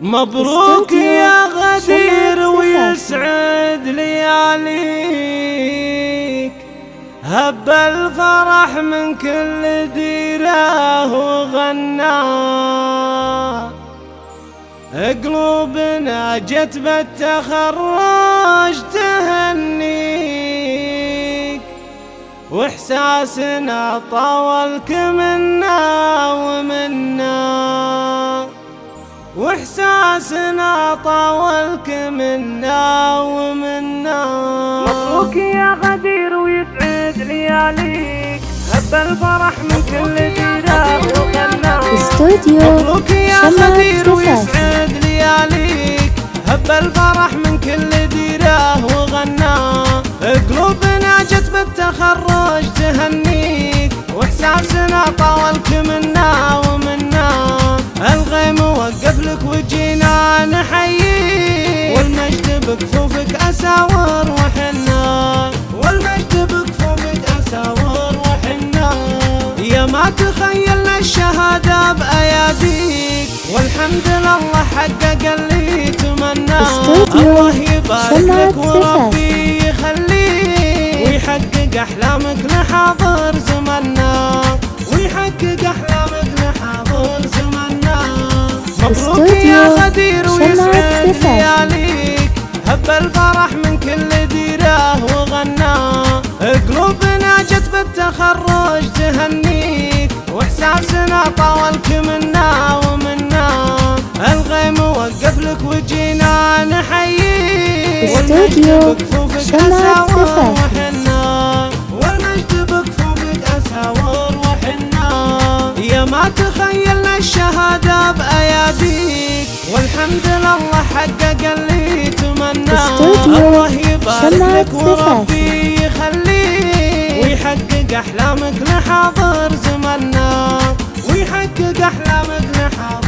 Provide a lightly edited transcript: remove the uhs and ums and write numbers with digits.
مبروك يا غدير ويسعد لياليك، هب الفرح من كل ديره وغنى، قلوبنا جت بالتخرج تهنيك، واحساسنا طاولك منا ومنا، واحساسنا طاولك منا ومنا. مبروك يا غدير ويسعد لياليك، هب الفرح من كل ديره وغنى. مبروك يا غدير ويسعد لياليك، هب الفرح من كل ديره وغنى، قلوبنا جت بالتخرج تهنيك، واحساسنا طاولك منا ومنا، الغيم وقف لك وجينا نحييك، والمجد بكفوفك اساور وحنا، والمجد بكفوفك اساور وحنا، يا ما تخيلنا الشهاده باياديك، والحمد لله حقق اللي تمناه، الله يبارك لك وربي يخليك، ويحقق احلامك لحاضر زمنا، ويحقق احلامك لحاضر زمنا. مبروك يا غدير ويسعد لياليك، هب الفرح من كل ديره وغنى، قلوبنا جت بالتخرج تهنيك، واحساسنا طاولك منا ومنا، الغيم وقف لك وجينا نحييك، والمجد بكفوفك اساور وحنا، والمجد بكفوفك اساور وحنا، يا ما تخيلنا الشهاده باياديك، والحمد لله حقق اللي تمناه، الله يبارك لك وربي يخليك، ويحقق احلامك لحاضر زمنا، ويحقق احلامك لحاضر